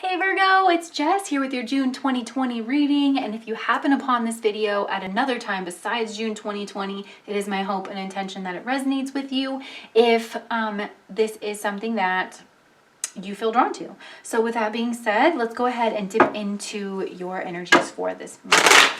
Hey Virgo, it's Jess here with your June 2020 reading, and if you happen upon this video at another time besides June 2020, it is my hope and intention that it resonates with you if this is something that you feel drawn to. So with that being said, let's go ahead and dip into your energies for this month.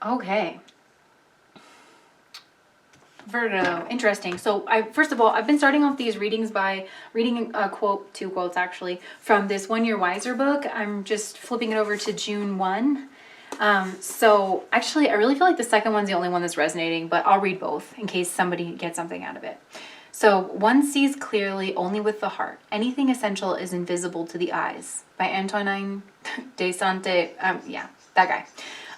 Okay. Virgo, interesting. So first of all, I've been starting off these readings by reading a quote, two quotes actually, from this One Year Wiser book. I'm just flipping it over to June 1. So actually, I really feel like the second one's the only one that's resonating, but I'll read both in case somebody gets something out of it. So, one sees clearly only with the heart. Anything essential is invisible to the eyes. By Antoine de Sante, yeah, that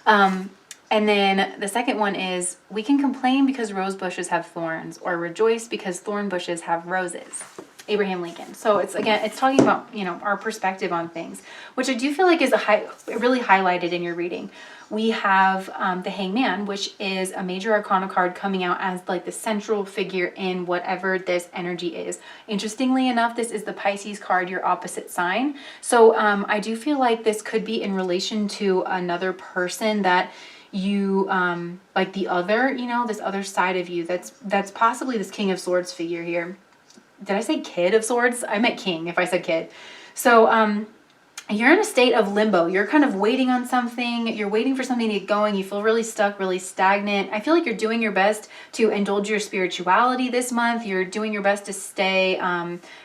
guy. And then the second one is, we can complain because rose bushes have thorns, or rejoice because thorn bushes have roses. Abraham Lincoln. So it's talking about, our perspective on things, which I do feel like is really highlighted in your reading. We have the Hangman, which is a major arcana card coming out as like the central figure in whatever this energy is. Interestingly enough, this is the Pisces card, your opposite sign. So I do feel like this could be in relation to another person that you like the other, this other side of you that's possibly this King of Swords figure here. Did I say Kid of Swords? I meant King if I said Kid. So you're in a state of limbo. You're kind of waiting on something. You're waiting for something to get going. You feel really stuck, really stagnant. I feel like you're doing your best to indulge your spirituality this month. You're doing your best to stay,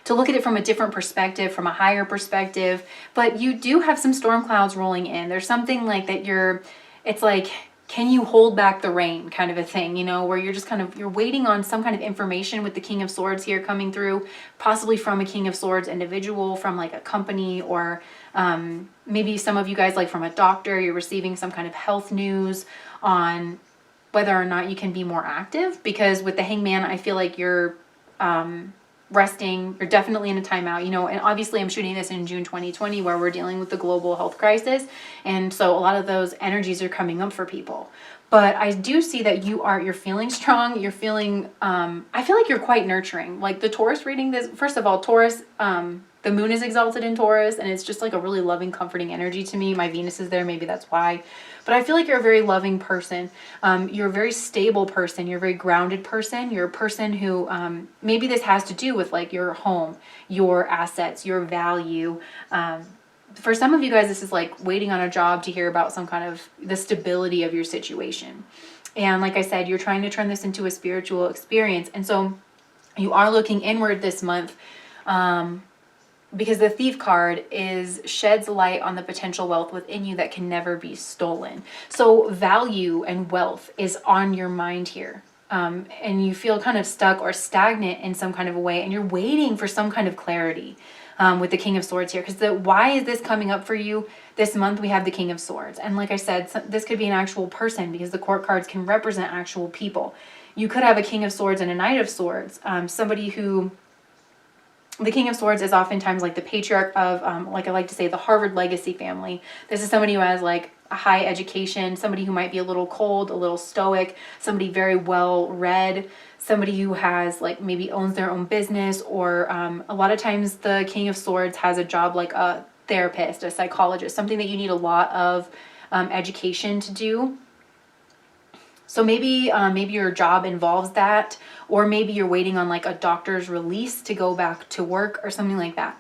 to look at it from a different perspective, from a higher perspective. But you do have some storm clouds rolling in. There's something like that it's like, can you hold back the rain kind of a thing, where you're just you're waiting on some kind of information with the King of Swords here coming through, possibly from a King of Swords individual, from like a company, or maybe some of you guys like from a doctor, you're receiving some kind of health news on whether or not you can be more active. Because with the Hangman, I feel like you're resting, you're definitely in a timeout, and obviously I'm shooting this in June 2020 where we're dealing with the global health crisis, and so a lot of those energies are coming up for people. But I do see that you're feeling strong, you're feeling I feel like you're quite nurturing. Like the Taurus reading this, first of all, Taurus, the moon is exalted in Taurus, and it's just like a really loving, comforting energy to me. My Venus is there, maybe that's why. But I feel like you're a very loving person. You're a very stable person. You're a very grounded person. You're a person who, maybe this has to do with like your home, your assets, your value. For some of you guys, this is like waiting on a job to hear about some kind of the stability of your situation. And like I said, you're trying to turn this into a spiritual experience. And so you are looking inward this month, because the Thief card sheds light on the potential wealth within you that can never be stolen. So value and wealth is on your mind here. And you feel kind of stuck or stagnant in some kind of a way, and you're waiting for some kind of clarity with the King of Swords here. Because why is this coming up for you this month? We have the King of Swords. And like I said, this could be an actual person, because the court cards can represent actual people. You could have a King of Swords and a Knight of Swords. Somebody who... The King of Swords is oftentimes like the patriarch of, like I like to say, the Harvard legacy family. This is somebody who has like a high education, somebody who might be a little cold, a little stoic, somebody very well read, somebody who has like maybe owns their own business, or a lot of times the King of Swords has a job like a therapist, a psychologist, something that you need a lot of education to do. So maybe your job involves that, or maybe you're waiting on like a doctor's release to go back to work or something like that.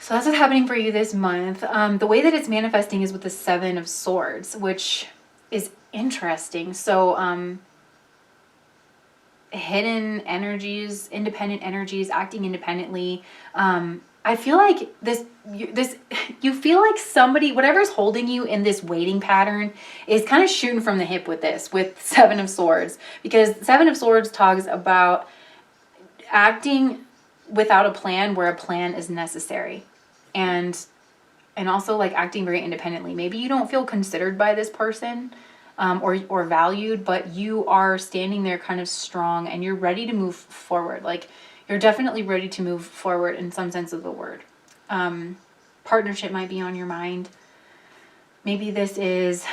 So that's what's happening for you this month. The way that it's manifesting is with the Seven of Swords, which is interesting. So hidden energies, independent energies, acting independently. I feel like you feel like somebody, whatever's holding you in this waiting pattern is kind of shooting from the hip with this, with Seven of Swords, because Seven of Swords talks about acting without a plan where a plan is necessary. And also like acting very independently. Maybe you don't feel considered by this person, or valued, but you are standing there kind of strong and you're ready to move forward. Like you're definitely ready to move forward in some sense of the word. Partnership might be on your mind. Maybe this is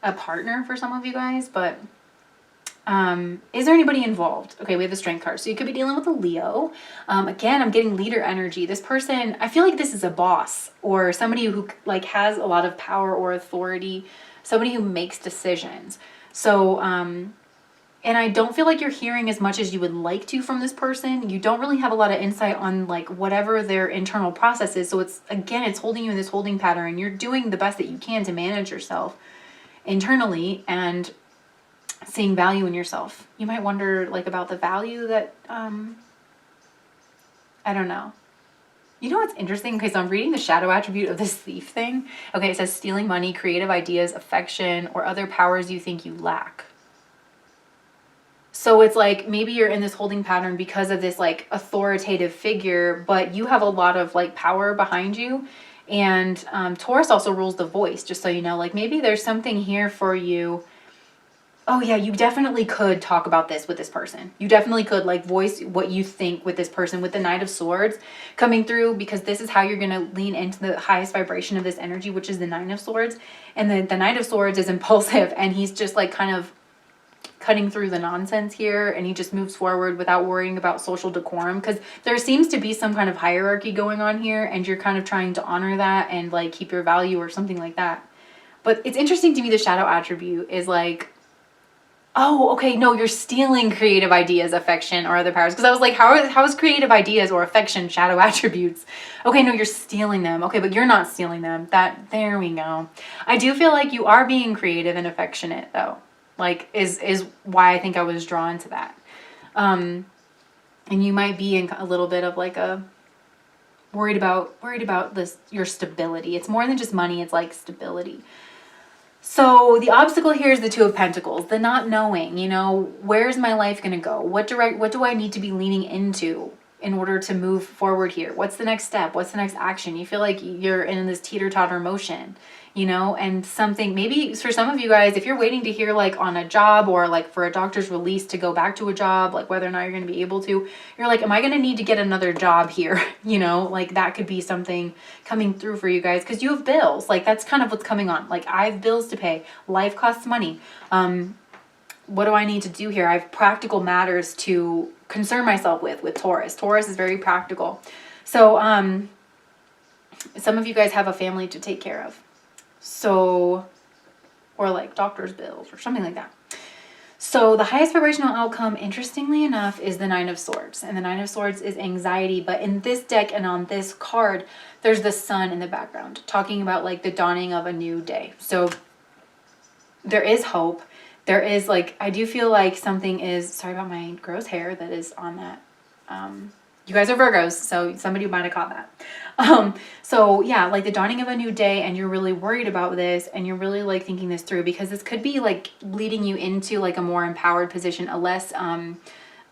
a partner for some of you guys, but is there anybody involved? Okay, we have the Strength card. So you could be dealing with a Leo. Again, I'm getting leader energy. This person, I feel like this is a boss or somebody who like has a lot of power or authority, somebody who makes decisions. So, and I don't feel like you're hearing as much as you would like to from this person. You don't really have a lot of insight on like whatever their internal process is. So it's, again, it's holding you in this holding pattern, and you're doing the best that you can to manage yourself internally and seeing value in yourself. You might wonder like about the value that, I don't know. You know what's interesting? Okay, so I'm reading the shadow attribute of this thief thing. Okay, it says stealing money, creative ideas, affection, or other powers you think you lack. So it's like maybe you're in this holding pattern because of this like authoritative figure, but you have a lot of like power behind you. And Taurus also rules the voice, just so you know. Like maybe there's something here for you. Oh yeah, you definitely could talk about this with this person. You definitely could like voice what you think with this person, with the Knight of Swords coming through, because this is how you're going to lean into the highest vibration of this energy, which is the Nine of Swords. And the Knight of Swords is impulsive, and he's just like kind of cutting through the nonsense here, and he just moves forward without worrying about social decorum, because there seems to be some kind of hierarchy going on here, and you're kind of trying to honor that and like keep your value or something like that. But it's interesting to me, the shadow attribute is like, oh, okay, no, you're stealing creative ideas, affection, or other powers. Because I was like, how is creative ideas or affection shadow attributes? Okay, no, you're stealing them. Okay, but you're not stealing them. There we go. I do feel like you are being creative and affectionate, though. Like, is why I think I was drawn to that. And you might be in a little bit of like a worried about this, your stability. It's more than just money. It's like stability. So the obstacle here is the Two of Pentacles, the not knowing, you know, where's my life going to go? What do I need to be leaning into in order to move forward here? What's the next step? What's the next action? You feel like you're in this teeter-totter motion, you know, and something, maybe for some of you guys, if you're waiting to hear like on a job or like for a doctor's release to go back to a job, like whether or not you're going to be able to, you're like, am I going to need to get another job here? You know, like that could be something coming through for you guys, because you have bills. Like that's kind of what's coming on. Like I have bills to pay. Life costs money. What do I need to do here? I have practical matters to concern myself with Taurus. Taurus is very practical. So some of you guys have a family to take care of. So, or like doctor's bills or something like that. So the highest vibrational outcome, interestingly enough, is the Nine of Swords. And the Nine of Swords is anxiety. But in this deck and on this card, there's the sun in the background, talking about like the dawning of a new day. So there is hope. There is like, I do feel like something is, sorry about my gross hair that is on that. You guys are Virgos, so somebody might have caught that. So yeah, like the dawning of a new day, and you're really worried about this, and you're really like thinking this through, because this could be like leading you into like a more empowered position, a less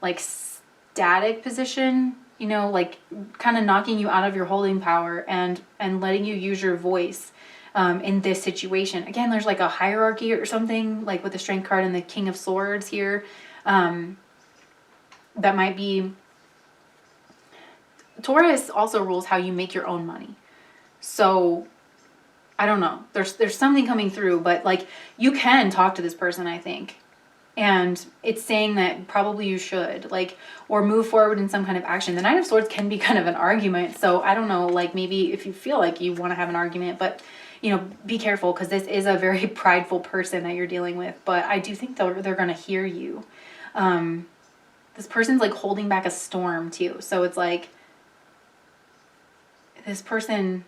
like static position, you know, like kind of knocking you out of your holding power and letting you use your voice in this situation. Again, there's like a hierarchy or something, like with the Strength card and the King of Swords here. That might be... Taurus also rules how you make your own money. So I don't know. There's something coming through, but like you can talk to this person, I think. And it's saying that probably you should, like, or move forward in some kind of action. The Nine of Swords can be kind of an argument. So I don't know, like maybe if you feel like you want to have an argument, but you know, be careful, because this is a very prideful person that you're dealing with. But I do think they're going to hear you. This person's like holding back a storm too. So it's like, this person,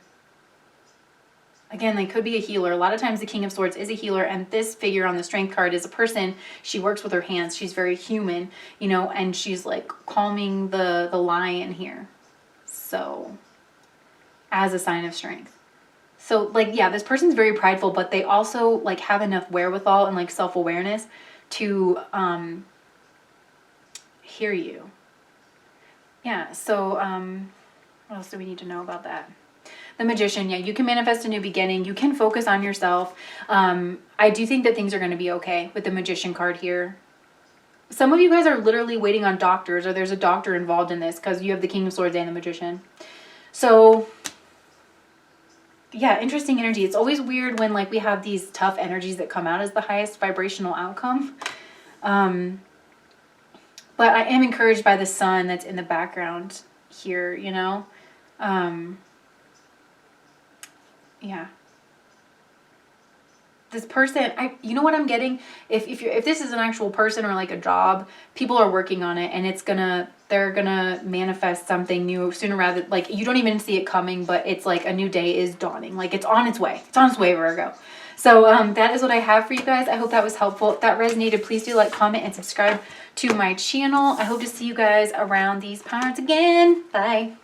again, they could be a healer. A lot of times the King of Swords is a healer, and this figure on the Strength card is a person. She works with her hands. She's very human, you know, and she's like calming the lion here. So, as a sign of strength. So, like, yeah, this person's very prideful, but they also, like, have enough wherewithal and, like, self-awareness to hear you. Yeah, so, what else do we need to know about that? The Magician, yeah, you can manifest a new beginning. You can focus on yourself. I do think that things are going to be okay with the Magician card here. Some of you guys are literally waiting on doctors, or there's a doctor involved in this because you have the King of Swords and the Magician. So, yeah, interesting energy. It's always weird when, like, we have these tough energies that come out as the highest vibrational outcome. But I am encouraged by the sun that's in the background here, you know? Yeah. This person, you know what I'm getting? If this is an actual person or like a job, people are working on it, and they're gonna manifest something new sooner rather, like, you don't even see it coming, but it's like a new day is dawning. Like, it's on its way. It's on its way, Virgo. So that is what I have for you guys. I hope that was helpful. If that resonated, please do like, comment, and subscribe to my channel. I hope to see you guys around these parts again. Bye.